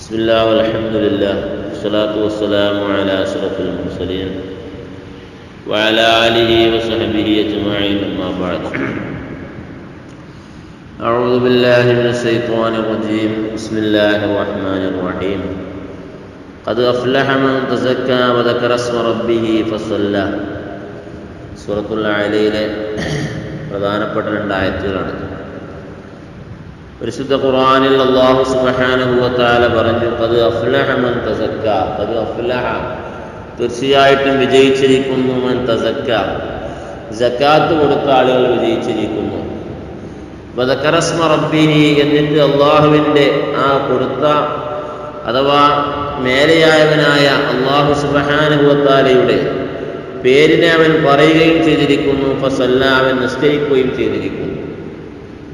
بسم الله والحمد لله والصلاة والسلام على أشرف المرسلين وعلى آله وصحبه أجمعين أما بعد. أعوذ بالله من الشيطان الرجيم. بسم الله الرحمن الرحيم. قد أفلح من تزكى وذكر اسم ربه فصلى. സൂറത്തുൽ അഅലയിലെ പ്രധാനപ്പെട്ട രണ്ടായത്തുകളാണ്. പരിശുദ്ധ ഖുർആനിൽ അല്ലാഹു സുബ്ഹാനഹു വ തആല പറഞ്ഞു, ഖദ് അഫ്ലഹ മൻ തസക്ക. ഖദ് അഫ്ലഹ, തീർച്ചയായിട്ടും വിജയിച്ചിരിക്കുന്നു, മൻ തസക്ക, സക്കാത്ത് കൊടുത്ത ആളുകൾ വിജയിച്ചിരിക്കുന്നു. വദക്കറ സ്മ റബ്ബിഹി, എന്നിട്ട് അള്ളാഹുവിൻ്റെ ആ കൊടുത്ത അഥവാ മേലെയായവനായ അല്ലാഹു സുബ്ഹാനഹു വ തആലയുടെ പേരിനെ അവൻ പറയുകയും ചെയ്തിരിക്കുന്നു. ഫസല്ല, അവൻ നിസ്കരിക്കുകയും ചെയ്തിരിക്കുന്നു.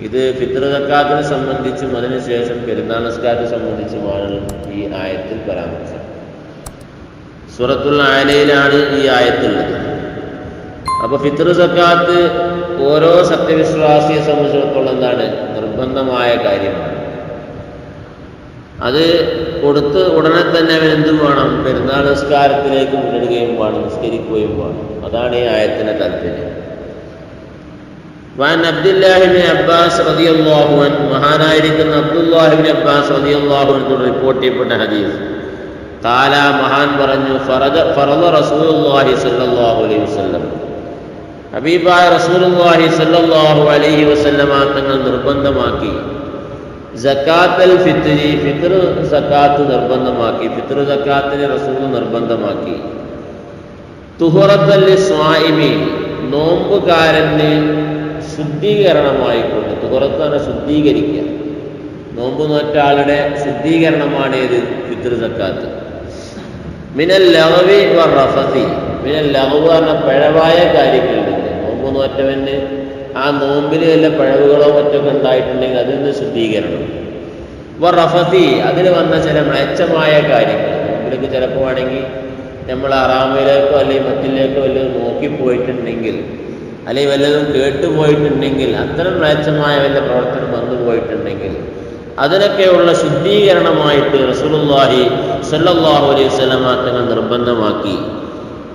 ഇത് ഫിത്ർ സക്കാത്തിനെ സംബന്ധിച്ചും അതിനുശേഷം പെരുന്നാൾ നിസ്കാരത്തെ സംബന്ധിച്ചുമാണ് ഈ ആയത്തിൽ പരാമർശം. സൂറത്തുൽ അഅലയിലാണ് ഈ ആയത്തുള്ളത്. അപ്പോൾ ഫിത്ർ സക്കാത്ത് ഓരോ സത്യവിശ്വാസിയെ സംബന്ധിച്ചിടത്തോളം എന്താണ്? നിർബന്ധമായ കാര്യമാണ്. അത് കൊടുത്ത് ഉടനെ തന്നെ അവൻ എന്തും വേണം? പെരുന്നാൾ നിസ്കാരത്തിലേക്ക് മുന്നിടുകയും വേണം, നിസ്കരിക്കുകയും വേണം. അതാണ് ഈ ആയത്തിൻ്റെ താല്പര്യം. വഅൻ അബ്ദുല്ലാഹി ഇബ്നു അബ്ബാസ് റളിയല്ലാഹു അൻഹു, മഹാനായിരിക്കുന്ന അബ്ദുല്ലാഹി ഇബ്നു അബ്ബാസ് റളിയല്ലാഹു അൻഹു റിപ്പോർട്ട് ചെയ്യപ്പെട്ട ഹദീസ്. ഖാല, മഹാൻ പറഞ്ഞു, ഫറദ റസൂലുള്ളാഹി സ്വല്ലല്ലാഹു അലൈഹി വസല്ലം, ഹബീബായ റസൂലുള്ളാഹി സ്വല്ലല്ലാഹു അലൈഹി വസല്ലമ തങ്ങൾ നിർബന്ധമാക്കി സക്കാത്തുൽ ഫിത്രി, ഫിത്ർ സക്കാത്ത് നിർബന്ധമാക്കി. ഫിത്ർ സക്കാത്തിനെ റസൂൽ നിർബന്ധമാക്കി. തുഹറത്തൽ ലിസ്വാഇമി, നോമ്പുകാരന് ശുദ്ധീകരണമായിക്കൊണ്ട്. തുഹറത്താണ് ശുദ്ധീകരിക്കുക. നോമ്പ് നോറ്റ ആളുടെ ശുദ്ധീകരണമാണ് ഏത്? ഫിത്ർ സക്കാത്ത്. മിനൽ ലഗ്വി വറഫസി, മിനൽ ലഗ്വ് പറഞ്ഞ പിഴവായ കാര്യങ്ങളിൽ നിന്ന്. നോമ്പ് നോറ്റവന് ആ നോമ്പിൽ വല്ല പിഴവുകളോ മറ്റൊക്കെ ഉണ്ടായിട്ടുണ്ടെങ്കിൽ അതിൽ നിന്ന് ശുദ്ധീകരണം. വറഫസി, അതിൽ വന്ന ചില മ്ലേച്ഛമായ കാര്യങ്ങൾ. നോമ്പിലേക്ക് ചിലപ്പോൾ ആണെങ്കിൽ നമ്മൾ അറാമയിലേക്കോ അല്ലെങ്കിൽ മറ്റിലേക്കോ വല്ലതും നോക്കിപ്പോയിട്ടുണ്ടെങ്കിൽ, അല്ലെങ്കിൽ വല്ലതും കേട്ടുപോയിട്ടുണ്ടെങ്കിൽ, അത്തരം മ്ലേച്ഛമായ വല്ല പ്രവർത്തനം വന്നു പോയിട്ടുണ്ടെങ്കിൽ അതിനൊക്കെയുള്ള ശുദ്ധീകരണമായിട്ട് റസൂലുള്ളാഹി സ്വല്ലല്ലാഹു അലൈഹി വസല്ലമ തങ്ങൾ നിർബന്ധമാക്കി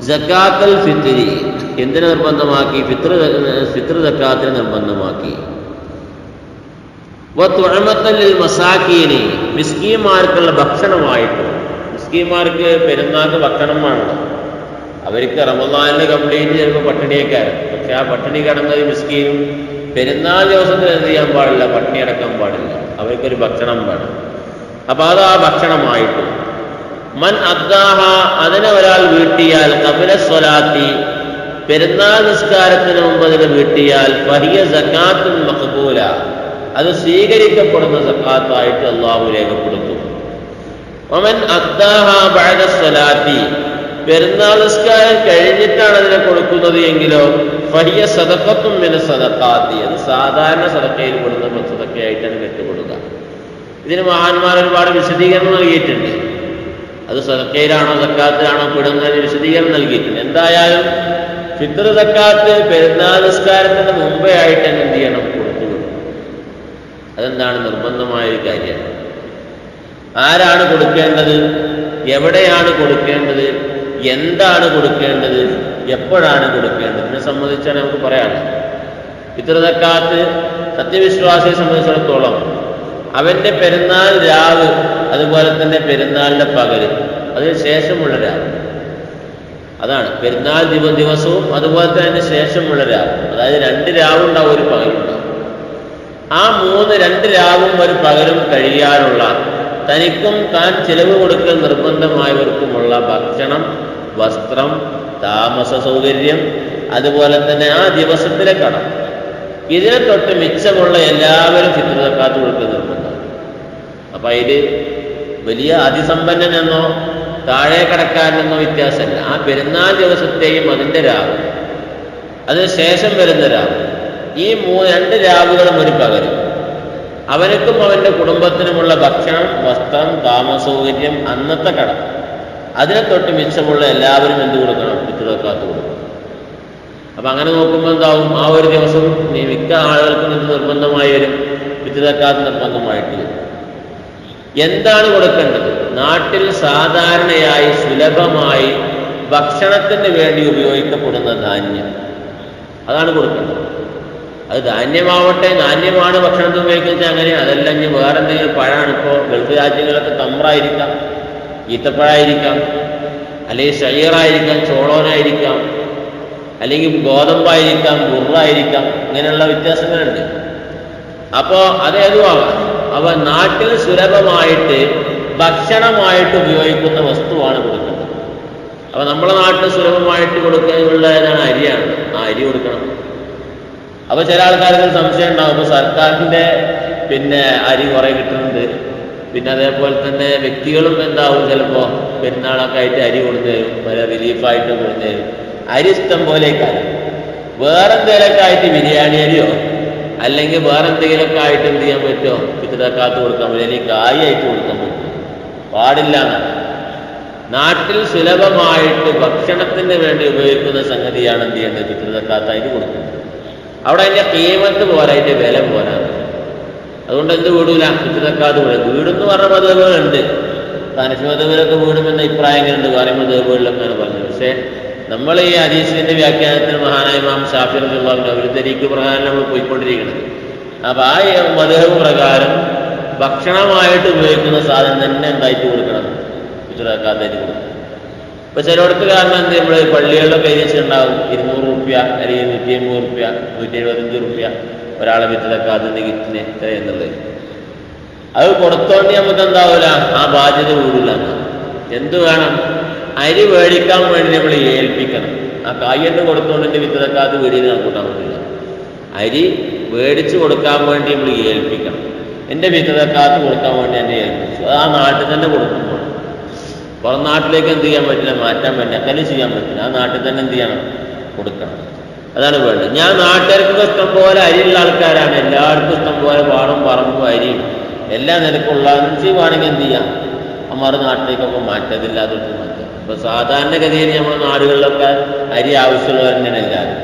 സക്കാത്തുൽ ഫിത്രി. എന്തിനെ നിർബന്ധമാക്കി? ഫിത്ർ സക്കാത്തിനെ നിർബന്ധമാക്കി. വതുഅമത്തൽ ലിൽ മസാകീനി, മിസ്കീന്മാർക്കുള്ള ഭക്ഷണമായിട്ട്. മിസ്കീന്മാർക്ക് പെരുന്നാൾക്ക് ഭക്ഷണം വേണം. അവർക്ക് റമദാനിൽ കംപ്ലീറ്റ് ചിലപ്പോൾ പട്ടിണിയേക്കാരും. പക്ഷെ ആ പട്ടിണി കിടന്നത് മിസ്കീനും പെരുന്നാൾ ദിവസത്തിൽ എന്ത് ചെയ്യാൻ പാടില്ല? പട്ടിണി അടക്കാൻ പാടില്ല. അവർക്കൊരു ഭക്ഷണം വേണം. അപ്പോൾ അത് ആ ഭക്ഷണമായിട്ട്. മൻ അദ്ദാഹ, അതിനെ ഒരാൾ വീട്ടിയാൽ, ഖബല സ്വലാത്തി, പെരുന്നാൾ നിസ്കാരത്തിന് മുമ്പ് അതിനെ വീട്ടിയാൽ, ഫഹിയ സക്കാത്തുൻ മഖ്ബൂല, അത് സ്വീകരിക്കപ്പെടുന്ന സക്കാത്തായിട്ട് അല്ലാഹു രേഖപ്പെടുത്തും. വമൻ അദ്ദാഹ ബഅദ സ്വലാത്തി, പെരുന്നാൾ നിസ്കാരം കഴിഞ്ഞിട്ടാണ് അതിനെ കൊടുക്കുന്നത് എങ്കിലോ, ഫഹിയ സദഖത്തുൻ മിന സദഖാത്തി, അത് സാധാരണ സദഖയിൽ കൊടുക്കുന്ന സദഖയായിട്ടാണ് കെട്ടുകൊടുക്കുക. ഇതിന് മഹാന്മാർ ഒരുപാട് വിശദീകരണം നൽകിയിട്ടുണ്ട്. അത് സദഖയിലാണോ സക്കാത്തിലാണോ പെടുന്നതിന് വിശദീകരണം നൽകിയിട്ടുണ്ട്. എന്തായാലും ഫിത്ർ സക്കാത്ത് പെരുന്നാൾ നിസ്കാരത്തിന് മുമ്പേ ആയിട്ട് തന്നെ എന്ത് ചെയ്യണം? കൊടുത്തുകൊടുക്കും. അതെന്താണ്? നിർബന്ധമായ ഒരു കാര്യമാണ്. ആരാണ് കൊടുക്കേണ്ടത്? എവിടെയാണ് കൊടുക്കേണ്ടത്? എന്താണ് കൊടുക്കേണ്ടത്? എപ്പോഴാണ് കൊടുക്കേണ്ടത്? ഇതിനെ സംബന്ധിച്ചാണ് നമുക്ക് പറയാനുള്ളത്. ഫിത്ർ സക്കാത്ത് സത്യവിശ്വാസിയെ സംബന്ധിച്ചിടത്തോളം അവൻ്റെ പെരുന്നാൾ രാവ്, അതുപോലെ തന്നെ പെരുന്നാളിൻ്റെ പകല്, അതിന് ശേഷമുള്ള രാവ്. അതാണ് പെരുന്നാൾ ദിവസവും അതുപോലെ തന്നെ ശേഷമുള്ള രാവ്. അതായത് 2 രാവുണ്ടാവും, ഒരു പകലുണ്ടാവും. ആ 2 രാവും ഒരു പകലും കഴിയാനുള്ള, തനിക്കും താൻ ചിലവ് കൊടുക്കൽ നിർബന്ധമായവർക്കുമുള്ള ഭക്ഷണം, വസ്ത്രം, താമസ സൗകര്യം, അതുപോലെ തന്നെ ആ ദിവസത്തിലെ കടം, ഇതിനെ തൊട്ട് മിച്ചമുള്ള എല്ലാവരും ഫിത്ർ സക്കാത്ത് കൊടുക്കൽ നിർബന്ധമാണ്. അപ്പം അതിൽ വലിയ അതിസമ്പന്നനെന്നോ താഴെ കടക്കാരനെന്നോ വ്യത്യാസമല്ല. ആ പെരുന്നാൾ ദിവസത്തെയും അതിൻ്റെ രാവ്, അതിന് ശേഷം വരുന്ന രാവ്, ഈ 2 രാവുകളും ഒരു പകലും അവനക്കും അവൻ്റെ കുടുംബത്തിനുമുള്ള ഭക്ഷണം, വസ്ത്രം, താമസ സൗകര്യം, അന്നത്തെ കടം, അതിനെ തൊട്ട് മിച്ചമുള്ള എല്ലാവരും എന്ത് കൊടുക്കണം? ഫിത്ർ സക്കാത്ത് കൊടുക്കണം. അപ്പം അങ്ങനെ നോക്കുമ്പോൾ എന്താവും? ആ ഒരു ദിവസം മിക്ക ആളുകൾക്കും ഇത് നിർബന്ധമായി വരും. ഫിത്ർ സക്കാത്ത് നിർബന്ധമായിട്ട് വരും. എന്താണ് കൊടുക്കേണ്ടത്? നാട്ടിൽ സാധാരണയായി സുലഭമായി ഭക്ഷണത്തിന് വേണ്ടി ഉപയോഗിക്കപ്പെടുന്ന ധാന്യം, അതാണ് കൊടുക്കേണ്ടത്. അത് ധാന്യമാവട്ടെ, ധാന്യമാണ് ഭക്ഷണത്തിന് ഉപയോഗിക്കുന്നത് അങ്ങനെ, അതല്ല ഇനി വേറെ എന്തെങ്കിലും പഴമാണ്. ഇപ്പോൾ ഗൾഫ് രാജ്യങ്ങളൊക്കെ തമ്രായിരിക്കാം, ഈത്തപ്പഴമായിരിക്കാം, അല്ലെങ്കിൽ ഷയറായിരിക്കാം, ചോളോനായിരിക്കാം, അല്ലെങ്കിൽ ഗോതമ്പായിരിക്കാം, ബുറായിരിക്കാം, ഇങ്ങനെയുള്ള വ്യത്യാസങ്ങളുണ്ട്. അപ്പോൾ അതേതുമാകാം. അവ നാട്ടിൽ സുലഭമായിട്ട് ഭക്ഷണമായിട്ട് ഉപയോഗിക്കുന്ന വസ്തുവാണ് കൊടുക്കേണ്ടത്. അപ്പോൾ നമ്മളെ നാട്ടിൽ സുലഭമായിട്ട് കൊടുക്കാനുള്ള ഏതാണ്? അരിയാണ്. ആ അരി കൊടുക്കണം. അപ്പോൾ ചില ആൾക്കാർക്ക് സംശയം ഉണ്ടാവും, ഇപ്പോൾ സർക്കാരിൻ്റെ അരി കുറേ കിട്ടുന്നുണ്ട്, പിന്നെ അതേപോലെ തന്നെ വ്യക്തികളും എന്താവും ചിലപ്പോൾ പെരുന്നാളൊക്കെ ആയിട്ട് അരി കൊടുത്തുതരും, പല റിലീഫായിട്ട് കൊടുത്തുതരും. അരി ഇഷ്ടം പോലെയൊക്കെ വേറെ എന്തെങ്കിലുമൊക്കെ ആയിട്ട് ബിരിയാണി അരിയോ അല്ലെങ്കിൽ വേറെ എന്തെങ്കിലുമൊക്കെ ആയിട്ട് എന്ത് ചെയ്യാൻ പറ്റുമോ? പിതൃക്കാത്ത് കൊടുക്കാൻ പറ്റും, അല്ലെങ്കിൽ കായായിട്ട് കൊടുക്കാൻ പറ്റും, പാടില്ല എന്നാണ്. നാട്ടിൽ സുലഭമായിട്ട് ഭക്ഷണത്തിന് വേണ്ടി ഉപയോഗിക്കുന്ന സംഗതിയാണ് എന്ത് ചെയ്യേണ്ടത്? പിതൃക്കാത്തായിട്ട് കൊടുക്കുന്നത്. അവിടെ അതിൻ്റെ കീമത്ത് പോരാ, അതിൻ്റെ വില പോരാ. അതുകൊണ്ട് എന്ത് വീടൂല? പിതൃക്കാത്ത് വീടെന്ന് പറഞ്ഞ മതവുകളുണ്ട്. ഹനഫി മതവുകളൊക്കെ വീടുമെന്ന അഭിപ്രായങ്ങളുണ്ട്, വേറെ മതവുകളിലൊക്കെ പറഞ്ഞു. പക്ഷേ നമ്മൾ ഈ ഹദീസിന്റെ വ്യാഖ്യാനത്തിൽ മഹാനായ ഇമാം ശാഫിഈ റളിയല്ലാഹു അൻഹു അവരുടെ തരീഖ് പ്രകാരം നമ്മൾ പോയിക്കൊണ്ടിരിക്കുന്നത്. അപ്പോൾ ആ മദ്ഹബ് പ്രകാരം ഭക്ഷണമായിട്ട് ഉപയോഗിക്കുന്ന സാധനം തന്നെ എന്തായിട്ട് കൊടുക്കണം? പിതൃക്കാത്തായിട്ട് കൊടുക്കണം. ഇപ്പൊ ചിലയിടത്ത് കാരണം എന്ത്, നമ്മൾ പള്ളികളിലൊക്കെ എഴുതിച്ചിട്ടുണ്ടാവും 200 റുപ്യ അല്ലെങ്കിൽ 150 റുപ്യ 175 റുപ്യ ഒരാളെ പിതൃക്കാത്തിന്റെ കിറ്റിന് എത്ര എന്നുള്ളത്. അത് കൊടുത്തോണ്ട് നമുക്ക് എന്താവൂല? ആ ബാധ്യത വീടില്ല. എന്ത് വേണം? അരി മേടിക്കാൻ വേണ്ടി നമ്മൾ ഏൽപ്പിക്കണം. ആ കായ്യണ്ട് കൊടുത്തോണ്ട് എൻ്റെ പിതൃക്കാത്ത് വീടിന് കൂട്ടാൻ പറ്റില്ല. അരി മേടിച്ച് കൊടുക്കാൻ വേണ്ടി നമ്മൾ ഏൽപ്പിക്കണം. എൻ്റെ പിതൃക്കാത്ത് കൊടുക്കാൻ വേണ്ടി എന്നെ ഏൽപ്പിച്ചു. അത് ആ നാട്ടിൽ തന്നെ കൊടുക്കുമ്പോൾ പുറം നാട്ടിലേക്ക് എന്ത് ചെയ്യാൻ പറ്റില്ല, മാറ്റാൻ പറ്റില്ല, അങ്ങനെ ചെയ്യാൻ പറ്റില്ല. ആ നാട്ടിൽ തന്നെ എന്ത് ചെയ്യണം? കൊടുക്കണം. അതാണ് വേണ്ടത്. ഞാൻ നാട്ടുകാർക്ക് ഇഷ്ടം പോലെ അരിയുള്ള ആൾക്കാരാണ്, എല്ലാവർക്കും ഇഷ്ടം പോലെ പാടും പറമ്പും അരിയും എല്ലാ നിലക്കുള്ള ചെയ്യുവാണെങ്കിൽ എന്ത് ചെയ്യാം? അമ്മാറ് നാട്ടിലേക്കൊക്കെ മാറ്റതില്ലാതെ മാറ്റാം. ഇപ്പോൾ സാധാരണഗതിയിൽ നമ്മുടെ നാടുകളിലൊക്കെ അരി ആവശ്യമുള്ളവർ തന്നെയാണ് എല്ലാവരും.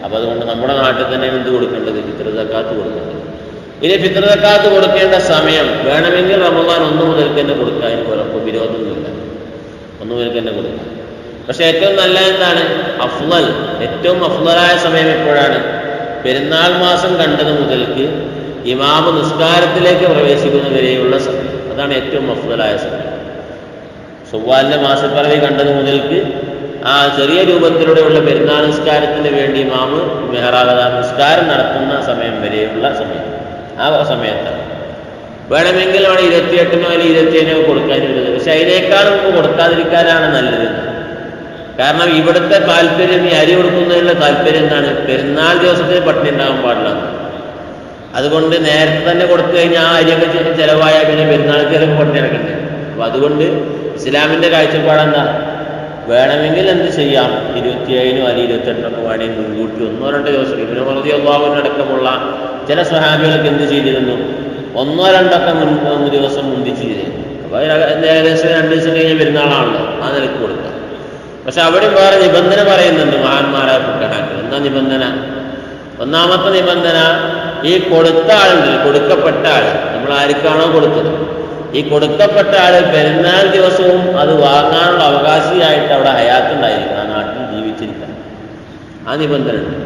അപ്പോൾ അതുകൊണ്ട് നമ്മുടെ നാട്ടിൽ തന്നെ എന്ത് കൊടുക്കേണ്ടത്? ഫിത്ർ സക്കാത്ത് കൊടുക്കേണ്ടത്. ഇനി ഫിത്ർ സക്കാത്ത് കൊടുക്കേണ്ട സമയം വേണമെങ്കിൽ റമദാൻ 1 മുതൽക്ക് തന്നെ കൊടുക്കാൻ കുഴപ്പം വിരോധമൊന്നുമില്ല. 1 മുതൽക്ക് തന്നെ കൊടുക്കാം. പക്ഷെ ഏറ്റവും നല്ല എന്താണ്? അഫ്ളൽ, ഏറ്റവും അഫ്ളലായ സമയം എപ്പോഴാണ്? പെരുന്നാൾ മാസം കണ്ടത് മുതൽക്ക് ഇമാമ് നിസ്കാരത്തിലേക്ക് പ്രവേശിക്കുന്നവരെയുള്ള സമയം. അതാണ് ഏറ്റവും അഫ്ളലായ സമയം. ശവ്വാലിന്റെ മാസപ്പിറവി കണ്ടത് മുതൽക്ക് ആ ചെറിയ രൂപത്തിലൂടെയുള്ള പെരുന്നാൾ നിസ്കാരത്തിന് വേണ്ടി ഇമാമ് മെഹ്റാബ് നിസ്കാരം നടത്തുന്ന സമയം വരെയുള്ള സമയം. ആ സമയത്താണ് വേണമെങ്കിൽ അവിടെ 28നോ അല്ലെങ്കിൽ 27നോ കൊടുക്കാനിരുന്നത്. പക്ഷെ അതിനേക്കാൾ മുമ്പ് കൊടുക്കാതിരിക്കാനാണ് നല്ലത്. കാരണം ഇവിടുത്തെ താല്പര്യം, ഈ അരി കൊടുക്കുന്നതിനുള്ള താല്പര്യം എന്താണ്? പെരുന്നാൾ ദിവസത്തിന് പട്ടിണി ഉണ്ടാകാൻ പാടില്ല. അതുകൊണ്ട് നേരത്തെ തന്നെ കൊടുത്തു കഴിഞ്ഞാൽ ആ അരിയൊക്കെ ചിലവായ പിന്നെ പെരുന്നാൾ ചിലവ് പട്ടിണി നടക്കണ്ടേ. അപ്പൊ അതുകൊണ്ട് ഇസ്ലാമിന്റെ കാഴ്ചപ്പാടെന്താ? വേണമെങ്കിൽ എന്ത് ചെയ്യാം? 27നോ അല്ലെങ്കിൽ 28നോ വേണമെങ്കിൽ മുൻകൂട്ടി 1-2 ദിവസം. ഇബ്നു ഉമർ റളിയല്ലാഹു അൻഹു അടക്കമുള്ള ചില സ്വഹാബികളൊക്കെ എന്ത് ചെയ്തിരുന്നു? 1-2 ദിവസം മുന്തിച്ച് ചെയ്തിരുന്നു. അപ്പോൾ ഏകദേശം 2 ദിവസം കഴിഞ്ഞ് പെരുന്നാളാണല്ലോ, ആ നിലക്ക് കൊടുക്കാം. പക്ഷെ അവിടെ വേറെ നിബന്ധന പറയുന്നുണ്ട് മഹാന്മാരായ ഫുഖഹാക്കൾ. എന്താ നിബന്ധന? ഒന്നാമത്തെ നിബന്ധന, ഈ കൊടുത്ത ആളുണ്ട്, കൊടുക്കപ്പെട്ട ആൾ, നമ്മൾ ആർക്കാണോ കൊടുത്തത്, ഈ കൊടുക്കപ്പെട്ട ആൾ പെരുന്നാൾ ദിവസവും അത് വാങ്ങാനുള്ള അവകാശിയായിട്ട് അവിടെ ഹയാത്തുണ്ടായിരിക്കണം, ആ നാട്ടിൽ ജീവിച്ചിരിക്കണം. ആ നിബന്ധന ഉണ്ട്.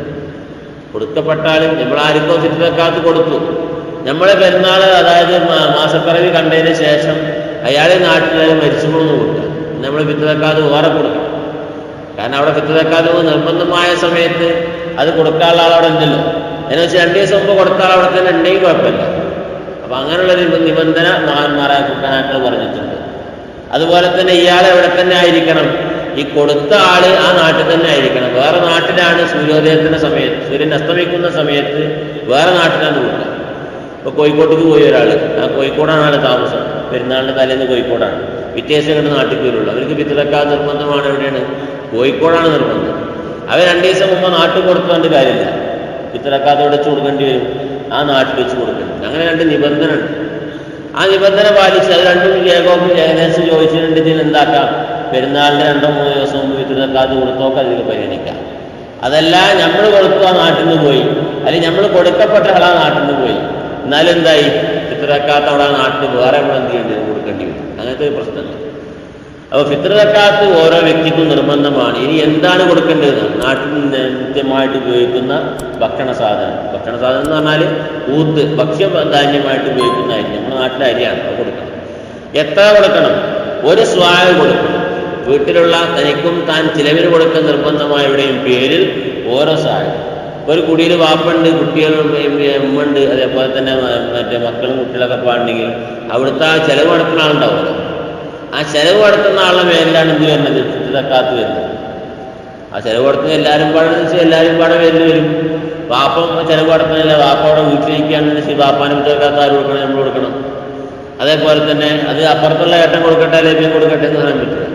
കൊടുക്കപ്പെട്ട ആൾ നമ്മൾ ആർക്കോ ഫിത്ർ സക്കാത്ത് കൊടുത്തു, നമ്മളെ പെരുന്നാൾ അതായത് മാസപ്പിറവി കണ്ടതിന് ശേഷം അയാളെ നാട്ടിൽ മരിച്ചുപോകുന്നു കൊടുക്കുക, നമ്മൾ ഫിത്ർ സക്കാത്ത് വേറെ കൊടുക്കണം. കാരണം അവിടെ ഫിത്ർ സക്കാത്ത് നിർബന്ധമായ സമയത്ത് അത് കൊടുക്കാനുള്ള ആളവിടെ ഉണ്ടല്ലോ. എന്ന് വെച്ചാൽ 2 ദിവസം മുമ്പ് കൊടുത്ത ആൾ അവിടെ തന്നെ ഉണ്ടെങ്കിൽ കുഴപ്പമില്ല. അപ്പൊ അങ്ങനെയുള്ളൊരു നിബന്ധന മഹാന്മാരായ ഫുഖഹാക്കൾ പറഞ്ഞിട്ടുണ്ട്. അതുപോലെ തന്നെ ഇയാൾ എവിടെ തന്നെ ആയിരിക്കണം? ഈ കൊടുത്ത ആള് ആ നാട്ടിൽ തന്നെ ആയിരിക്കണം. വേറെ നാട്ടിലാണ് സൂര്യോദയത്തിന്റെ സമയത്ത്, സൂര്യൻ അസ്തമിക്കുന്ന സമയത്ത് വേറെ നാട്ടിലാണ് കൊടുക്കുക. ഇപ്പൊ കോഴിക്കോട്ടേക്ക് പോയി ഒരാൾ, ആ കോഴിക്കോടാണ് ആള് താമസം, പെരുന്നാളിന്റെ തലേന്ന് കോഴിക്കോടാണ്, പിറ്റേഴ്സ് കണ്ട് നാട്ടിൽ വരുള്ളൂ. അവർക്ക് ഫിത്ർ സക്കാത്ത് നിർബന്ധമാണ്. എവിടെയാണ്? കോഴിക്കോടാണ് നിർബന്ധം. അവർ 2 ദിവസം മുമ്പ് നാട്ടിൽ കൊടുത്തുകൊണ്ട് കാര്യമില്ല, ഫിത്ർ സക്കാത്ത് വെച്ച് കൊടുക്കേണ്ടി വരും, ആ നാട്ടിൽ വെച്ച് കൊടുക്കണം. അങ്ങനെ 2 നിബന്ധന ഉണ്ട്. ആ നിബന്ധന പാലിച്ച് അത് 2 ഏകദേശം ചോദിച്ചിട്ടുണ്ടെങ്കിൽ എന്താക്കാം? പെരുന്നാളിന് 2-3 ദിവസം മുമ്പ് ഫിത്ർ സക്കാത്ത് കൊടുത്തോക്കെ അതിൽ പരിഗണിക്കാം. അതല്ല നമ്മൾ കൊടുത്തു ആ നാട്ടിൽ നിന്ന് പോയി, അല്ലെങ്കിൽ നമ്മൾ കൊടുക്കപ്പെട്ട ആൾ ആ നാട്ടിൽ നിന്ന് പോയി, എന്നാലും എന്തായി? ഫിത്ർ ഫിത്ർ സക്കാത്ത് അവിടെ നാട്ടിൽ വേറെ നമ്മൾ എന്ത് ചെയ്യേണ്ടി വരും, കൊടുക്കേണ്ടി വരും. അങ്ങനത്തെ ഒരു പ്രശ്നമില്ല. അപ്പോൾ ഫിത്ർ സക്കാത്ത് ഓരോ വ്യക്തിക്കും നിർബന്ധമാണ്. ഇനി എന്താണ് കൊടുക്കേണ്ടത്? നാട്ടിൽ നിത്യമായിട്ട് ഉപയോഗിക്കുന്ന ഭക്ഷണ സാധനം എന്ന് പറഞ്ഞാൽ ഊത്ത്, ഭക്ഷ്യധാന്യമായിട്ട് ഉപയോഗിക്കുന്ന അരി, നമ്മുടെ നാട്ടിലെ അരിയാണ്, അത് കൊടുക്കണം. എത്ര കൊടുക്കണം? ഒരു സ്വായ കൊടുക്കണം. വീട്ടിലുള്ള തനിക്കും താൻ ചിലവിന് കൊടുക്കുന്ന നിർബന്ധമായവരുടെയും പേരിൽ ഓരോ സഹായം. ഒരു കുടിയിൽ വാപ്പുണ്ട്, കുട്ടികളും ഉമ്മുണ്ട്, അതേപോലെ തന്നെ മറ്റേ മക്കളും കുട്ടികളൊക്കെ പാടുണ്ടെങ്കിൽ അവിടുത്തെ ആ ചെലവ് നടത്തുന്ന ആളുണ്ടാവുമല്ലോ, ആ ചെലവ് നടത്തുന്ന ആളുടെ മേലിലാണ് എന്ത് വരുന്നത്? ഫിത്ർ സക്കാത്ത് വരുന്നത്. ആ ചെലവ് നടത്തുന്ന എല്ലാവരും പാടെ പേരിൽ വരും. വാപ്പം ചെലവ് നടത്തുന്നില്ല, വാപ്പ അവിടെ വീട്ടിലിരിക്കുകയാണെന്ന് വെച്ചാൽ വാപ്പാനും ഫിത്ർ സക്കാത്ത് ആര് കൊടുക്കണം? നമ്മൾ കൊടുക്കണം. അതേപോലെ തന്നെ അത് അപ്പുറത്തുള്ള ഏട്ടൻ കൊടുക്കട്ടെ അല്ലെങ്കിൽ കൊടുക്കട്ടെ എന്ന് പറയാൻ പറ്റില്ല.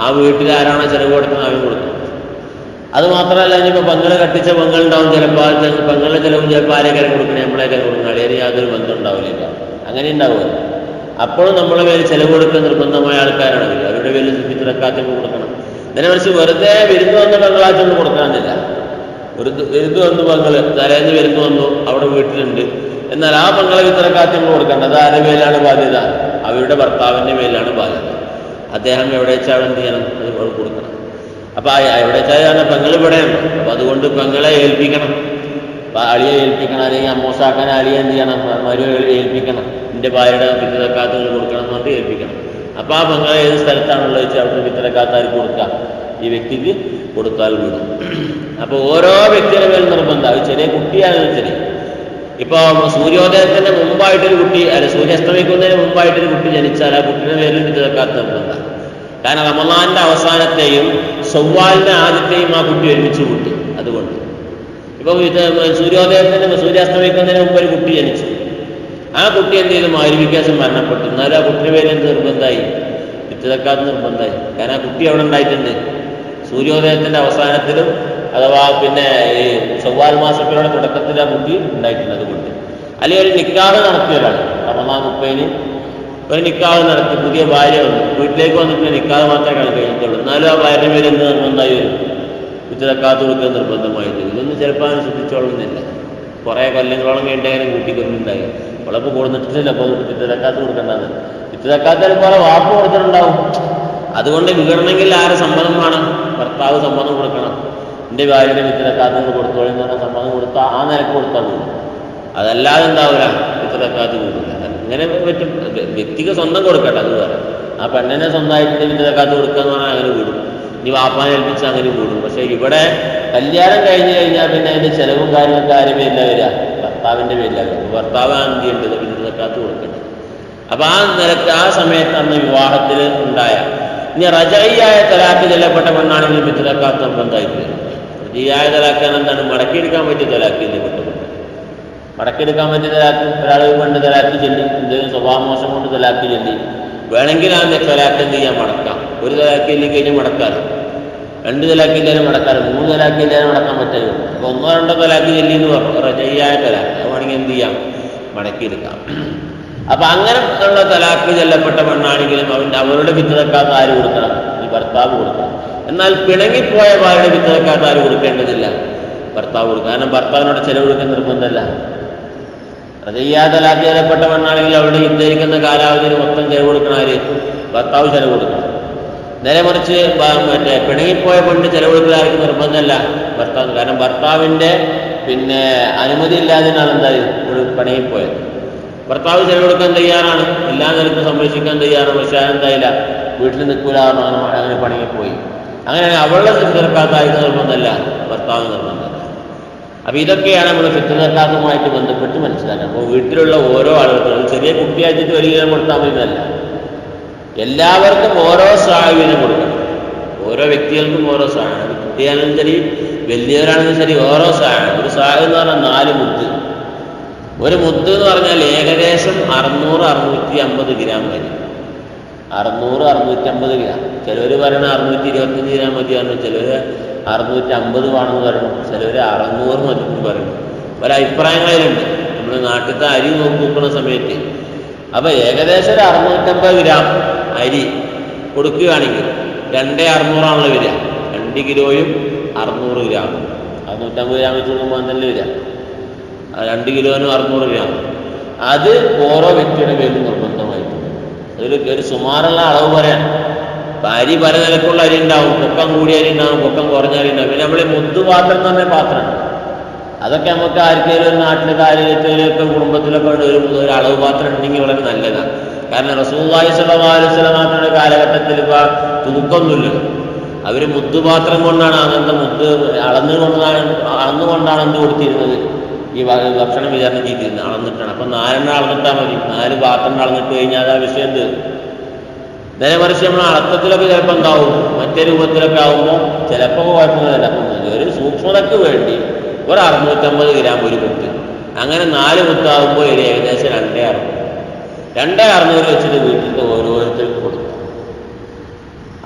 ആ വീട്ടിൽ ആരാണോ ചെലവ് കൊടുക്കുന്നത് അവൻ കൊടുക്കണം. അത് മാത്രമല്ല, ഇനിയിപ്പോൾ പെങ്ങളെ കട്ടിച്ച പെങ്ങളുണ്ടാവും, ചിലപ്പോൾ പെങ്ങളുടെ ചിലവും ചിലപ്പോൾ ആരെക്കാരും കൊടുക്കണേ, നമ്മളെക്കാരും കൊടുക്കണം, അല്ലെങ്കിൽ യാതൊരു ബന്ധം ഉണ്ടാവില്ല. അങ്ങനെ ഉണ്ടാവുമല്ലോ. അപ്പോഴും നമ്മളെ പേര് ചെലവ് കൊടുക്കാൻ നിർബന്ധമായ ആൾക്കാരാണ് അവർ, അവരുടെ പേരിൽ ഫിത്ർ സക്കാത്ത് കൊടുക്കണം. ഇതിനെ കുറിച്ച് വെറുതെ വിരുന്ന് വന്ന പെങ്ങളാച്ചൊന്നും കൊടുക്കണമെന്നില്ല. വിരുന്ന് വന്നു പെങ്ങള് തലേന്ന് വിരുന്ന് വന്നു, അവിടെ വീട്ടിലുണ്ട്, എന്നാൽ ആ പെങ്ങളെ ഫിത്ർ സക്കാത്ത് നമ്മൾ കൊടുക്കണം. അത് ആരുടെ പേരിലാണ് ബാധ്യത? അവരുടെ ഭർത്താവിൻ്റെ പേരിലാണ് ബാധ്യത. അദ്ദേഹം എവിടെ വെച്ചാൽ എന്ത് ചെയ്യണം? അത് കൊടുക്കണം. അപ്പോൾ എവിടെ വെച്ചാൽ പെങ്ങൾ ഇവിടെയാണ്. അപ്പോൾ അതുകൊണ്ട് പെങ്ങളെ ഏൽപ്പിക്കണം, അളിയെ ഏൽപ്പിക്കണം, അല്ലെങ്കിൽ അമ്മോസാക്കാൻ അളിയെ എന്ത് ചെയ്യണം? ഏൽപ്പിക്കണം. എൻ്റെ ഭാര്യയുടെ ഫിത്ർ സക്കാത്ത് കൊടുക്കണം എന്ന് പറഞ്ഞിട്ട് ഏൽപ്പിക്കണം. അപ്പോൾ ആ പെങ്ങളെ ഏത് സ്ഥലത്താണുള്ളത് വെച്ചാൽ അവിടുത്തെ ഫിത്ർ സക്കാത്ത് ആർക്ക് കൊടുക്കാം? ഈ വ്യക്തിക്ക് കൊടുത്താൽ വിടും. അപ്പോൾ ഓരോ വ്യക്തിയുടെ മേൽ നിർബന്ധം. ചെറിയ കുട്ടിയാണെന്ന് ശരി, ഇപ്പോൾ സൂര്യോദയത്തിന് മുമ്പായിട്ടൊരു കുട്ടി, അല്ല സൂര്യാസ്തമിക്കുന്നതിന് മുമ്പായിട്ടൊരു കുട്ടി ജനിച്ചാൽ ആ കുട്ടിയുടെ പേരിൽ ഫിത്ർ സക്കാത്ത് നിർബന്ധം. കാരണം റമളാന്റെ അവസാനത്തെയും ശവ്വാലിന്റെ ആദ്യത്തെയും ആ കുട്ടി ഒരുമിച്ച് കൂട്ടി. അതുകൊണ്ട് ഇപ്പോൾ സൂര്യാസ്തമിക്കുന്നതിന് മുമ്പ് ഒരു കുട്ടി ജനിച്ചു, ആ കുട്ടി എന്ത് ചെയ്തു? മഗ്‌രിബിക്ക് മരണപ്പെട്ടു. എന്നാലും ആ കുട്ടിയുടെ പേര് എന്ത് നിർബന്ധമായി? ഫിത്ർ സക്കാത്ത് നിർബന്ധമായി. കാരണം ആ കുട്ടി അവിടെ ഉണ്ടായിട്ടുണ്ട് സൂര്യോദയത്തിന്റെ അവസാനത്തിലും, അഥവാ പിന്നെ ഈ ശവ്വാൽ മാസത്തിലുള്ള തുടക്കത്തിൽ ആ കുട്ടി ഉണ്ടായിട്ടുണ്ട്. അതുകൊണ്ട് അല്ലെങ്കിൽ ഒരു നിക്കാഹ് നടത്തിയ ഒരാൾ റമളാൻ 30-ന് ഒരു നിക്കാഹ് നടത്തി, പുതിയ ഭാര്യ വന്നു, വീട്ടിലേക്ക് വന്നിട്ട് നിക്കാഹ് മാത്രമേ കഴിഞ്ഞിട്ടുള്ളൂ, എന്നാലും ആ ഭാര്യയുടെ പേര് എന്ത് നിർബന്ധമായി വരും? ഫിത്ർ സക്കാത്ത് കൊടുക്കാൻ നിർബന്ധമായി വരും. ഇതൊന്നും ചിലപ്പോൾ അവന് ശ്രദ്ധിച്ചോളുന്നില്ല. കുറേ കൊല്ലങ്ങളോളം കഴിഞ്ഞാലും കൂട്ടിക്കൊണ്ടുണ്ടായി അവളപ്പോൾ കൊടുത്തിട്ടില്ല. അപ്പോൾ ഫിത്ർ സക്കാത്ത് കൊടുക്കേണ്ടത്. ഫിത്ർ സക്കാത്ത് ചിലപ്പോൾ വാപ്പ് കൊടുത്തിട്ടുണ്ടാവും. അതുകൊണ്ട് വിവരണമെങ്കിൽ ആരെ സമ്മതം വേണം? ഭർത്താവ് സമ്മതം കൊടുക്കണം. എൻ്റെ ഭാര്യയുടെ ഫിത്ർ സക്കാത്ത് കൊടുത്തോളൂ എന്ന് പറഞ്ഞാൽ സമ്മതം കൊടുത്താൽ ആ നിലക്ക് കൊടുത്താൽ കൂടും. അതല്ലാതെ ഉണ്ടാവില്ല, ഫിത്ർ സക്കാത്ത് കൂടില്ല. ഇങ്ങനെ പറ്റും. വ്യക്തിക്ക് സ്വന്തം കൊടുക്കട്ടെ, അത് വേറെ. ആ പെണ്ണിനെ സ്വന്തമായിട്ട് ഫിത്ർ സക്കാത്ത് കൊടുക്കുക എന്ന് പറഞ്ഞാൽ അങ്ങനെ കൂടും. ഇനി വാപ്പാനെ ഏൽപ്പിച്ച് അങ്ങനെ കൂടും. പക്ഷേ ഇവിടെ കല്യാണം കഴിഞ്ഞ് കഴിഞ്ഞാൽ പിന്നെ അതിൻ്റെ ചെലവും കാര്യങ്ങളൊക്കെ ആരും പേരില്ല വരിക? ഭർത്താവിൻ്റെ പേരില്ല വരിക. ഭർത്താവ് എന്ത് ചെയ്യേണ്ടത്? ഫിത്ർ സക്കാത്ത് കൊടുക്കേണ്ടത്. അപ്പം ആ നിലക്ക് ആ സമയത്താണ് വിവാഹത്തിൽ ഉണ്ടായ. ഇനി റജഈയായ തലാക്ക് ചെല്ലപ്പെട്ട പെണ്ണാണെങ്കിൽ ഫിത്ർ സക്കാത്ത് നിർബന്ധമായിട്ട് വരും. റജഈയായ തലാക്കാൻ എന്താണ്? മടക്കിയെടുക്കാൻ പറ്റിയ തലാക്കിൽ പെട്ടു. മടക്കിയെടുക്കാൻ പറ്റിയ തലാക്ക് ഒരാൾ പണ്ട് തലാക്ക് ചൊല്ലി, എന്തെങ്കിലും സ്വഭാവമോശം കൊണ്ട് തലാക്ക് ചൊല്ലി, വേണമെങ്കിൽ ആ തലാക്ക് എന്ത് ചെയ്യാൻ? മടക്കാം. ഒരു തലാക്ക് ചൊല്ലി കഴിഞ്ഞാൽ മടക്കാറ്, 2 തലാക്ക് ഇല്ലാലും മടക്കാറ്, 3 തലാക്ക് ഇല്ലാലും മടക്കാൻ പറ്റുമോ? അപ്പോൾ 1-2 തലാക്ക് ചൊല്ലി എന്ന് പറഞ്ഞു റജഈയായ തലാക്ക്, അത് വേണമെങ്കിൽ എന്ത് ചെയ്യാം? മടക്കിയെടുക്കാം. അപ്പം അങ്ങനെ ഉള്ള തലാക്ക് ചെല്ലപ്പെട്ട പെണ്ണാണെങ്കിലും അവരുടെ ഫിത്ർ സക്കാത്ത് ആര് കൊടുക്കണം? ഈ ഭർത്താവ് കൊടുക്കണം. എന്നാൽ പിണങ്ങിപ്പോയ ഭാര്യയുടെ ഫിത്ർ സക്കാത്ത് ആര് കൊടുക്കേണ്ടതില്ല? ഭർത്താവ് കൊടുക്കുക. കാരണം ഭർത്താവിനോട് ചെലവ് കൊടുക്കാൻ നിർബന്ധമല്ല. റജഈയായ തലാക്ക് ചെല്ലപ്പെട്ട പെണ്ണാണെങ്കിൽ അവരുടെ ഇദ്ധരിക്കുന്ന കാലാവധിയിൽ മൊത്തം ചെലവ് കൊടുക്കണം ആര്? ഭർത്താവ് ചെലവ് കൊടുക്കണം. നേരെ മറിച്ച് മറ്റേ പിണങ്ങിപ്പോയ പെണ്ണ് ചെലവ് കൊടുക്കൽ ആർക്ക് നിർബന്ധമല്ല? ഭർത്താവ്. കാരണം ഭർത്താവിൻ്റെ പിന്നെ അനുമതി ഇല്ലാതെയാണ് എന്തായാലും പിണങ്ങിപ്പോയത്. ഭർത്താവ് ചെലവ് കൊടുക്കാൻ തയ്യാറാണ്, എല്ലാ നിലക്കും സംരക്ഷിക്കാൻ തയ്യാറാണ്, പക്ഷേ അതെന്തായില്ല, വീട്ടിൽ നിൽക്കൂലാന്ന് അങ്ങനെ പണിങ്ങിപ്പോയി. അങ്ങനെ അവളുടെ ഫിത്ർ സക്കാത്ത് ആയിട്ട് നിർബന്ധമല്ല, ഭർത്താവ് നിർബന്ധമല്ല. അപ്പം ഇതൊക്കെയാണ് നമ്മൾ ഫിത്ർ സക്കാത്തുമായിട്ട് ബന്ധപ്പെട്ട് മനസ്സിലാക്കുക. അപ്പോൾ വീട്ടിലുള്ള ഓരോ ആളുകൾക്കും ചെറിയ കുട്ടിയായിട്ട് ഒരു കിലോ കൊടുത്താൽ മതിയല്ല, എല്ലാവർക്കും ഓരോ സാഹചര്യം കൊടുക്കണം. ഓരോ വ്യക്തികൾക്കും ഓരോ സാധനം. കുട്ടിയാണെങ്കിലും ശരി, വലിയവരാണെങ്കിലും ശരി, ഓരോ സാധനം. ഒരു സാഹചര്യം എന്ന് പറഞ്ഞാൽ 4 മുത്ത്. ഒരു മുത്ത് എന്ന് പറഞ്ഞാൽ ഏകദേശം 600-650 ഗ്രാം വരും. 600-650 ഗ്രാം. ചിലവർ പറയണ 625 ഗ്രാം മതിയാണ്, ചിലവർ 650 വേണമെന്ന് പറയണം, ചിലവർ 600 മതി എന്ന് പറയണം. പല അഭിപ്രായങ്ങളിലുണ്ട് നമ്മൾ നാട്ടിലത്തെ അരി നോക്കുന്ന സമയത്ത്. അപ്പോൾ ഏകദേശം ഒരു 650 ഗ്രാം അരി കൊടുക്കുകയാണെങ്കിൽ 2,600 വരിക. 2 കിലോയും 600 ഗ്രാമും 650 ഗ്രാം വെച്ച് കൊടുക്കുമ്പോൾ തന്നെ വരിക. 2 കിലോനും 600 ഗ്രാം. അത് ഓരോ വ്യക്തിയുടെ പേരിൽ നിർബന്ധമായിട്ടുണ്ട്. ഒരു സുമാറുള്ള അളവ് പറയാൻ. അരി പല നിലക്കുള്ള അരി ഉണ്ടാവും, പൊക്കം കൂടിയ അരി ഉണ്ടാവും, പൊക്കം കുറഞ്ഞ അരി ഉണ്ടാവും. പിന്നെ നമ്മൾ മുദ്ദുപാത്രം എന്ന് പറഞ്ഞ പാത്രമാണ്. അതൊക്കെ നമുക്ക് ആർക്കെങ്കിലും ഒരു നാട്ടിലെ കാര്യത്തിലൊക്കെ കുടുംബത്തിലൊക്കെ ഒരു അളവ് പാത്രം ഉണ്ടെങ്കിൽ വളരെ നല്ലതാണ്. കാരണം റസൂലുള്ളാഹി സ്വല്ലല്ലാഹു അലൈഹി വസല്ലം മാത്രയുടെ കാലഘട്ടത്തിൽ ഇപ്പോൾ തൂക്കൊന്നുമില്ല. അവർ മുദ്ദുപാത്രം കൊണ്ടാണ് അങ്ങനത്തെ അളന്നുകൊണ്ടാണ് എന്ത് കൊടുത്തിരുന്നത്, ഈ ഭക്ഷണം വിതരണം ചെയ്തിരുന്നത്. അളന്നിട്ടാണ്. അപ്പം 4 അളന്നിട്ടാൽ മതി. 4 പാത്രം അളന്നിട്ട് കഴിഞ്ഞാൽ ആ വിഷയം എന്ത്. നേരെ മറിച്ച് നമ്മൾ അളക്കത്തിലൊക്കെ ചിലപ്പോൾ എന്താവും, മറ്റേ രൂപത്തിലൊക്കെ ആകുമ്പോൾ ചിലപ്പോൾ കുഴപ്പമൊന്നുമില്ല. അപ്പം ഒരു സൂക്ഷ്മതയ്ക്ക് വേണ്ടി ഒരു 650 ഗ്രാം ഒരു മുത്ത്, അങ്ങനെ 4 മുത്താകുമ്പോൾ ഒരു ഏകദേശം 2,600 വെച്ചിട്ട് വീട്ടിൽ ഓരോരുത്തർക്ക് കൊടുക്കും.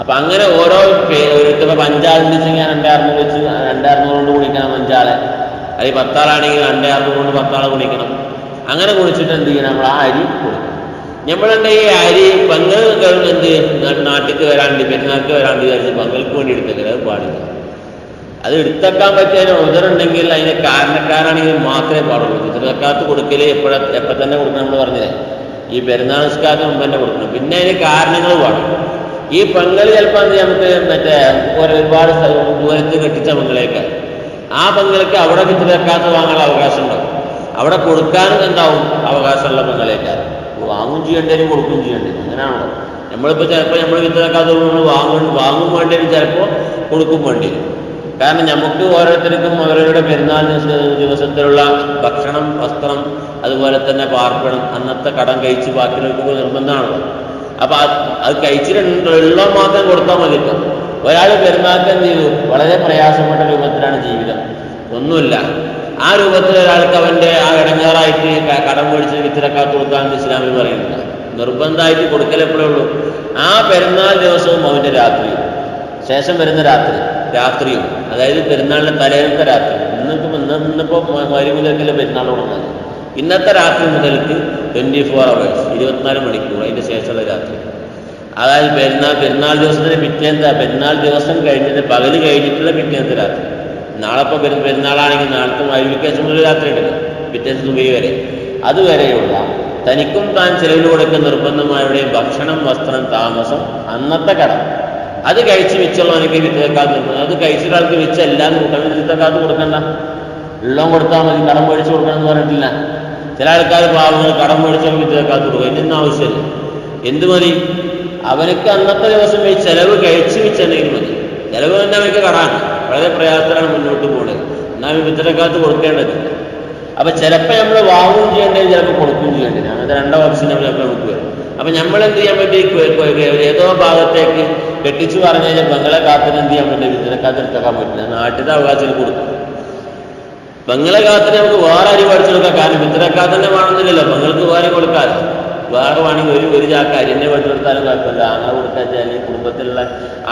അപ്പം അങ്ങനെ ഓരോരുത്തരുടെ 5 ആളിൻ്റെ വെച്ചെങ്കിൽ 2,600 വെച്ച് 2,600 കൊണ്ട് കുടിക്കണം 5 ആളെ. അത് 10 ആളാണെങ്കിൽ 2,600 കൊണ്ട് 10 ആളെ കുടിക്കണം. അങ്ങനെ കുടിച്ചിട്ട് എന്ത് ചെയ്യണം, നമ്മൾ ആ അരി കൊടുക്കണം. നമ്മളുടെ ഈ അരി പങ്കൽ എന്ത് നാട്ടിലേക്ക് വരാണ്ട്, പെരുന്നാൾക്ക് വരാണ്ട് വിചാരിച്ച് പങ്കൾക്ക് വേണ്ടി എടുത്തേക്കൽ അത് പാടില്ല. അത് എടുത്തേക്കാൻ പറ്റിയതിന് ഉദറുണ്ടെങ്കിൽ അതിന് കാരണക്കാരാണെങ്കിൽ മാത്രമേ പാടുള്ളൂ. ഫിത്ർ കൊടുക്കൽ എപ്പോൾ തന്നെ കൊടുക്കണം. നമ്മൾ പറഞ്ഞില്ലേ, ഈ പെരുന്നാൾ നിസ്കാരത്തിന് മുമ്പ് തന്നെ കൊടുക്കണം. പിന്നെ അതിന് കാരണങ്ങൾ പാടും. ഈ പങ്കൽ ചിലപ്പോൾ നമുക്ക് മറ്റേ ഒരുപാട് ദൂരത്ത് കെട്ടിച്ച പങ്കളേക്ക്, ആ പങ്കലേക്ക് അവിടെ ഫിത്ർ വാങ്ങാനുള്ള അവകാശം ഉണ്ടാവും. അവിടെ കൊടുക്കാനും എന്താവും അവകാശമുള്ള പങ്കളേക്കാർ. വാങ്ങും ചെയ്യേണ്ടി വരും, കൊടുക്കുകയും ചെയ്യേണ്ടി വരും. അങ്ങനെയാണല്ലോ. നമ്മളിപ്പോൾ ചിലപ്പോൾ നമ്മൾ ഫിത്ർ വാങ്ങും വേണ്ടി വരും, ചിലപ്പോൾ കൊടുക്കും വേണ്ടി വരും. കാരണം നമുക്ക് ഓരോരുത്തർക്കും അവരവരുടെ പെരുന്നാൾ ദിവസത്തിലുള്ള ഭക്ഷണം, വസ്ത്രം, അതുപോലെ തന്നെ പാർപ്പിടം, അന്നത്തെ കടം കഴിച്ച് ബാക്കിയുള്ളവർക്ക് നിർബന്ധമാണല്ലോ. അപ്പം അത് കഴിച്ചിട്ടുള്ള മാത്രം കൊടുത്താൽ മതി. ഒരാൾ പെരുന്നാൾക്ക് എന്ത് ചെയ്തു, വളരെ പ്രയാസപ്പെട്ട രൂപത്തിലാണ് ജീവിതം, ഒന്നുമില്ല. ആ രൂപത്തിൽ ഒരാൾക്ക് അവൻ്റെ ആ ഇടങ്ങേറായിട്ട് കടം മേടിച്ച് ഫിത്ർ കൊടുക്കാൻ ഇസ്ലാമിൽ പറയുന്നില്ല. നിർബന്ധമായിട്ട് കൊടുക്കലെപ്പോഴേ ഉള്ളൂ ആ പെരുന്നാൾ ദിവസവും അവൻ്റെ രാത്രിയും ശേഷം വരുന്ന രാത്രിയും, അതായത് പെരുന്നാളിൻ്റെ തലേന്നത്തെ രാത്രി. ഇന്നിപ്പോൾ മുതൽക്കല്ല പെരുന്നാൾ തുടങ്ങുന്നത്. ഇന്നത്തെ രാത്രി മുതൽക്ക് 24 hours 24 മണിക്കൂർ അതിൻ്റെ ശേഷമുള്ള രാത്രി. അതായത് പെരുന്നാൾ ദിവസത്തിന് പിറ്റേന്നത്തെ, പെരുന്നാൾ ദിവസം കഴിഞ്ഞിട്ട് പകൽ കഴിഞ്ഞിട്ടുള്ള പിറ്റേന്നത്തെ രാത്രി. നാളെ ഇപ്പോൾ പെരുന്നാളാണെങ്കിൽ നാളത്തെ മഗ്‌രിബിക്ക് മുതൽ രാത്രി ഉണ്ടല്ലോ, പിറ്റേന്ന് സുബഹി വരെ, അതുവരെയുള്ള തനിക്കും താൻ ചെലവിൽ കൊടുക്കുന്ന നിർബന്ധമായവരുടെയും ഭക്ഷണം, വസ്ത്രം, താമസം, അന്നത്തെ കടം അത് കഴിച്ച് മിച്ചുള്ളവനൊക്കെ ഫിത്ർ നിർബന്ധം. അത് കഴിച്ചൊരാൾക്ക് വെച്ച് എല്ലാം കൂട്ടണം. ഫിത്ർ കൊടുക്കണ്ട, എല്ലാം കൊടുത്താൽ മതി. കടം മേടിച്ച് കൊടുക്കണം എന്ന് പറഞ്ഞിട്ടില്ല. ചില ആൾക്കാർ പാവങ്ങൾ കടം മേടിച്ചാൽ ഫിത്ർ കൊടുക്കുക, ഇതിനൊന്നും ആവശ്യമില്ല. എന്ത് മതി, അവനക്ക് അന്നത്തെ ദിവസം ഈ ചെലവ് കഴിച്ച് വെച്ചിട്ടുണ്ടെങ്കിൽ മതി. ചെലവ് തന്നെ അവർക്ക് കടാണ്, വളരെ പ്രയാസത്തിലാണ് മുന്നോട്ട് പോകുന്നത്. എന്നാൽ ഫിത്ർ കൊടുക്കേണ്ടത്. അപ്പം ചിലപ്പോൾ നമ്മൾ വാങ്ങുകയും ചെയ്യേണ്ടത്, ചിലപ്പോൾ കൊടുക്കുകയും ചെയ്യേണ്ടത്. അങ്ങനത്തെ 2 ഓപ്ഷൻ ചിലപ്പോൾ നമുക്ക് വരും. അപ്പം നമ്മൾ എന്ത് ചെയ്യാൻ പറ്റും, ഏതോ ഭാഗത്തേക്ക് കെട്ടിച്ചു പറഞ്ഞു കഴിഞ്ഞാൽ പെങ്ങളെ കാത്തിന് എന്ത് ചെയ്യാൻ പറ്റില്ല, ഫിത്ർ എടുത്തേക്കാൻ പറ്റില്ല. നാട്ടിലെ അവകാശത്തിൽ കൊടുക്കും. പെങ്ങളെ കാത്തിന് നമുക്ക് വേറെ അരി മേടിച്ചു കൊടുക്കാം. കാരണം ഫിത്ർ തന്നെ വേണമെന്നില്ലല്ലോ, പെങ്ങൾക്ക് വേറെ കൊടുക്കാമല്ലോ. വേറെ വേണമെങ്കിൽ ഒരു ചാക്ക് അരിനെ മേടിച്ചു കൊടുത്താലും കുഴപ്പമില്ല. അങ്ങനെ കൊടുക്കാച്ചാൽ അല്ലെങ്കിൽ കുടുംബത്തിലുള്ള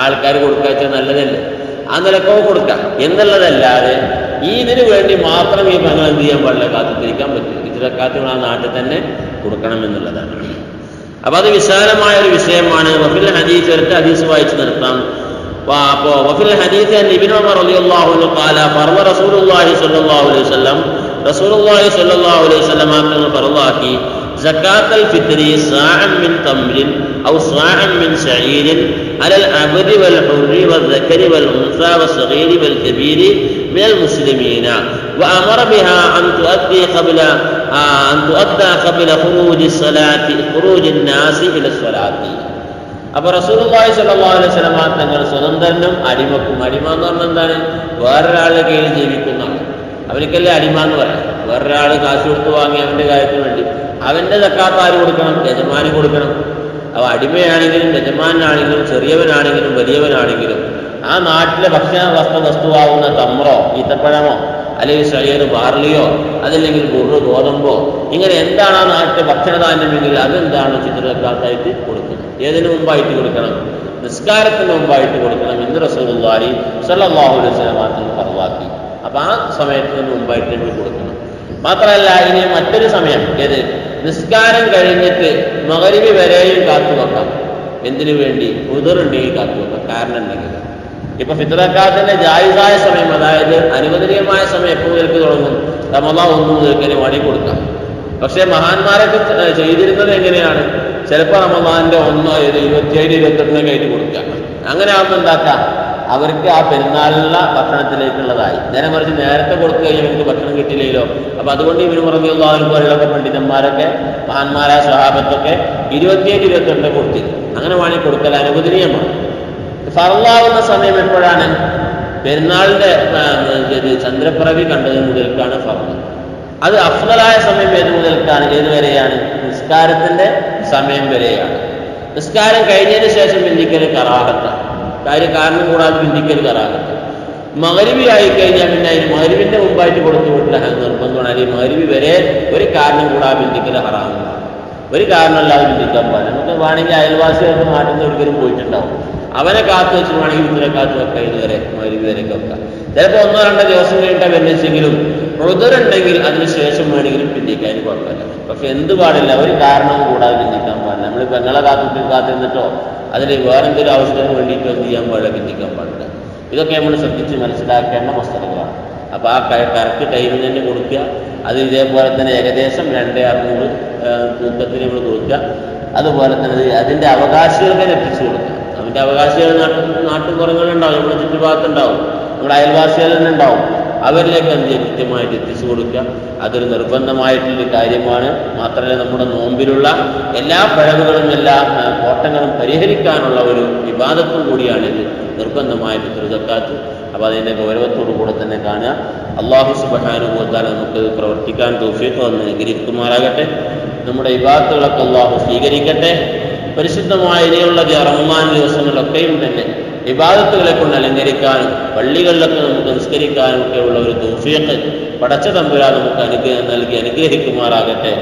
ആൾക്കാർ കൊടുക്കാച്ചാൽ നല്ലതല്ലേ, ആ നിലക്കോ കൊടുക്കാം എന്നുള്ളതല്ലാതെ ഇതിന് വേണ്ടി മാത്രം ഈ പെങ്ങൾ എന്ത് ചെയ്യാൻ പാടില്ല, കാത്തിരിക്കാൻ പറ്റും. ഫിത്ർ ആ നാട്ടിൽ തന്നെ കൊടുക്കണം എന്നുള്ളതാണ്. അപ്പം അത് വിശാലമായ ഒരു വിഷയമാണ്. വഫിൽ ഹദീസ്, ഒരൊറ്റ ഹദീസ് വായിച്ചു നിർത്താം. അപ്പോൾ വഫിൽ ഹദീസ് അൻ ഇബ്നു ഉമർ റളിയല്ലാഹു അൻഹു ഖാല ഫർള റസൂലുള്ളാഹി സ്വല്ലല്ലാഹു അലൈഹി വസല്ലം, റസൂലുള്ളാഹി സ്വല്ലല്ലാഹു അലൈഹി വസല്ലം തങ്ങൾ ഫർളാക്കി സകാത്തുൽ ഫിത്രി സാഅൻ മിൻ തംറിൻ ഔ സാഅൻ മിൻ ശഈരിൻ അലൽ അബ്ദി വൽ ഹുർരി വൽ ദക്കരി വൽ ഉൻസാ വസ്സഗീരി വൽ കബീരി മിനൽ മുസ്ലിമീന വഅമറ ബിഹാ അൻ തുഅദ്ദി ഖബല ഖുറൂജി നാസി ഇല സ്വലാത്തി. അപ്പോൾ റസൂലുള്ളാഹി സ്വല്ലല്ലാഹു അലൈഹി വസല്ലം തങ്ങൾ സ്വതന്ത്രനും അടിമക്കും, അടിമ എന്ന് പറഞ്ഞാൽ എന്താണ്, വേറൊരാളുടെ കീഴിൽ ജീവിക്കുന്നതാണ്. അവനക്കല്ലേ അടിമ എന്ന് പറയാം. വേറൊരാൾ കാശ് കൊടുത്ത് വാങ്ങി അവൻ്റെ കാര്യത്തിന് വേണ്ടി അവൻ്റെ സക്കാത്ത് ആര് കൊടുക്കണം, യജമാന് കൊടുക്കണം. അപ്പോൾ അടിമയാണെങ്കിലും യജമാനാണെങ്കിലും ചെറിയവനാണെങ്കിലും വലിയവനാണെങ്കിലും ആ നാട്ടിലെ ഭക്ഷണ വസ്തുവാകുന്ന തമ്രോ ഈത്തപ്പഴമോ അല്ലെങ്കിൽ ശരീർ ബാർലിയോ അതല്ലെങ്കിൽ ബുറ് ഗോതമ്പോ ഇങ്ങനെ എന്താണ് ആ നാട്ടിലെ ഭക്ഷണധാന്യമെങ്കിൽ അതെന്താണ് ഫിത്ർ കൊടുക്കുന്നത്. ഏതിനു മുമ്പായിട്ട് കൊടുക്കണം, നിസ്കാരത്തിന് മുമ്പായിട്ട് കൊടുക്കണം എന്ന് റസൂലുള്ളാഹി സ്വല്ലല്ലാഹു അലൈഹി വസല്ലം ഫർളാക്കി. അപ്പം ആ സമയത്തിന് മുമ്പായിട്ട് നമ്മൾ കൊടുക്കണം. മാത്രമല്ല ഇനി മറ്റൊരു സമയം, ഏത്, നിസ്കാരം കഴിഞ്ഞിട്ട് മഗ്‌രിബ് വരെയും കാത്തു വെക്കാം. എന്തിനു വേണ്ടി, ഉദറുണ്ടെങ്കിൽ കാത്തു വെക്കാം, കാരണം ഉണ്ടെങ്കിൽ. ഇപ്പൊ ഫിത്ർ ജായിസായ സമയം, അതായത് അനുവദനീയമായ സമയം എപ്പോൾ മുതൽക്ക് തുടങ്ങും, റമളാൻ 1 മുതൽക്ക് വേണമെങ്കിൽ കൊടുക്കാം. പക്ഷെ മഹാന്മാരൊക്കെ ചെയ്തിരുന്നത് എങ്ങനെയാണ്? ചിലപ്പോൾ റമദാന്റെ 1, 27, 28 കയറ്റി കൊടുക്കുക. അങ്ങനെ ആകുമ്പോൾ എന്താക്കാം, അവർക്ക് ആ പെരുന്നാളിലുള്ള ഭക്ഷണത്തിലേക്കുള്ളതായി. നേരെ മറിച്ച് നേരത്തെ കൊടുത്തു കഴിഞ്ഞാൽ എനിക്ക് ഭക്ഷണം കിട്ടിയില്ലല്ലോ. അപ്പൊ അതുകൊണ്ട് ഇവന് റളിയല്ലാഹു പോലെയുള്ള പണ്ഡിതന്മാരൊക്കെ മഹാന്മാരായ സ്വഹാബത്തൊക്കെ 27, 28 കൊടുത്തിരുന്നു. അങ്ങനെ വേണമെങ്കിൽ കൊടുക്കൽ അനുവദനീയമാണ്. ഫർളാവുന്ന സമയം എപ്പോഴാണ്? പെരുന്നാളിന്റെ ചന്ദ്രപ്പിറവി കണ്ടത് മുതൽക്കാണ് ഫർള്. അത് അഫ്ളലായ സമയം ഏത് മുതൽക്കാണ്? ഏതുവരെയാണ്? നിസ്കാരത്തിന്റെ സമയം വരെയാണ്. നിസ്കാരം കഴിഞ്ഞതിന് ശേഷം ബിന്ദിക്കൽ കറാഹത്താണ്. കാരണം കൂടാതെ ബിന്ദിക്കൽ കറാഹത്ത്. മഗ്‌രിബി ആയി കഴിഞ്ഞാൽ പിന്നെ അതിന് മഗ്‌രിബിന്റെ മുമ്പായിട്ട് കൊടുത്തു വിട്ടില്ല നിർബന്ധമാണ്. അല്ലെങ്കിൽ മഗ്‌രിബി വരെ ഒരു കാരണം കൂടാതെ ബിന്ദിക്കൽ ഹറാമാണ്. ഒരു കാരണമല്ലാതെ ബിന്ദിക്കാൻ പാടില്ല. നമുക്ക് വേണമെങ്കിൽ അയൽവാസികൾക്ക് നാട്ടിൽ നിന്ന് ഒരിക്കലും പോയിട്ടുണ്ടാവും, അവനെ കാത്തു വെച്ച് വേണമെങ്കിൽ ഇന്നലെ കാത്തു വെക്കാം, ഇതുവരെ മഗ്‌രിബി വരെയൊക്കെ വെക്കാം. ചിലപ്പോൾ 1-2 ദിവസം കഴിഞ്ഞിട്ടാണ് വരുന്നെങ്കിലും ഉദറുണ്ടെങ്കിൽ അതിനുശേഷം വേണമെങ്കിലും ബിന്ദിക്കാൻ കുഴപ്പമില്ല. പക്ഷെ എന്ത് പാടില്ല, ഒരു കാരണവും കൂടാതെ ബിന്ദിക്കാൻ പാടില്ല. നമ്മൾ പെങ്ങളെ കാത്തിരുന്നിട്ടോ അതിൽ വേറെന്തെങ്കിലും ആവശ്യത്തിന് വേണ്ടിയിട്ടോ എന്ത് ചെയ്യാൻ പാടില്ല, ബിന്ദിക്കാൻ പാടില്ല. ഇതൊക്കെ നമ്മൾ ശ്രദ്ധിച്ച് മനസ്സിലാക്കേണ്ട വസ്തുതകളാണ്. അപ്പോൾ ആ കറക്റ്റ് ടൈമിന് തന്നെ കൊടുക്കുക. അത് ഇതേപോലെ തന്നെ ഏകദേശം 2,600 തൂക്കത്തിന് നമ്മൾ കൊടുക്കുക. അതുപോലെ തന്നെ അതിൻ്റെ അവകാശികൾക്ക് എത്തിച്ചു കൊടുക്കുക. അവൻ്റെ അവകാശികൾ നാട്ടുപുറങ്ങളുണ്ടാവും, നമ്മുടെ ചുറ്റുഭാഗത്തുണ്ടാവും, നമ്മുടെ അയൽവാസികൾ തന്നെ ഉണ്ടാവും. അവരിലേക്ക് എന്ത് കൃത്യമായിട്ട് എത്തിച്ചു കൊടുക്കുക. അതൊരു നിർബന്ധമായിട്ടുള്ളൊരു കാര്യമാണ്. മാത്രമല്ല നമ്മുടെ നോമ്പിലുള്ള എല്ലാ പിഴവുകളും എല്ലാ കോട്ടങ്ങളും പരിഹരിക്കാനുള്ള ഒരു വിവാദത്തും കൂടിയാണിത്, നിർബന്ധമായ ഫിത്ർ സക്കാത്ത്. അപ്പോൾ അതിൻ്റെ ഗൗരവത്തോടു കൂടെ തന്നെ കാണുക. അല്ലാഹു സുബ്ഹാനഹു വ തആല നമുക്ക് പ്രവർത്തിക്കാൻ തൗഫീഖ് അനുഗ്രഹിക്കുമാറാകട്ടെ. നമ്മുടെ ഇബാദത്തുകളൊക്കെ അല്ലാഹു സ്വീകരിക്കട്ടെ. പരിശുദ്ധമായ ഇനിയുള്ള റമദാൻ ദിവസങ്ങളിലൊക്കെയും തന്നെ ഇബാദത്തുകളെ കൊണ്ട് അലങ്കരിക്കാനും പള്ളികളിലൊക്കെ നമുക്ക് നിസ്കരിക്കാനും ഒക്കെ ഉള്ള ഒരു തൗഫീഖ് പടച്ച തമ്പുരാൻ നമുക്ക് നൽകി അനുഗ്രഹിക്കുമാറാകട്ടെ.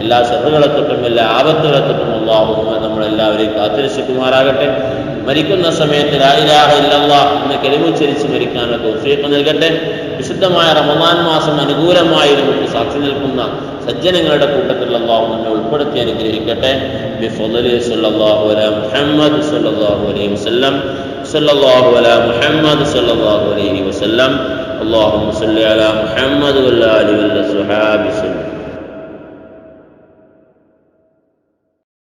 എല്ലാ ശർറുകളെ തൊട്ടും എല്ലാ ആപത്തുകളെ തൊട്ടും അല്ലാഹു നമ്മളെല്ലാവരെയും കാത്തുരക്ഷിക്കുമാറാകട്ടെ. മരിക്കുന്ന സമയത്ത് ലാ ഇലാഹ ഇല്ലല്ലാഹ് എന്ന കലിമ ഉച്ചരിച്ച് മരിക്കാനുള്ള തൗഫീഖ് നൽകട്ടെ. വിശുദ്ധമായ റമദാൻ മാസം അനുകൂലമായി നമുക്ക് സാക്ഷി നിൽക്കുന്ന സജ്ജനങ്ങളുടെ കൂട്ടത്തിൽ അല്ലാഹു നമ്മെ ഉൾപ്പെടുത്തി അനുഗ്രഹിക്കട്ടെ. ബിഫളലി സല്ലല്ലാഹു അലാ മുഹമ്മദ് സല്ലല്ലാഹു അലൈഹി വസല്ലം സല്ലല്ലാഹു അലാ മുഹമ്മദ് സല്ലല്ലാഹു അലൈഹി വസല്ലം. അല്ലാഹുമ്മ സല്ലി അലാ മുഹമ്മദ് വഅലാ ആലിഹി വസഹ്ബിഹി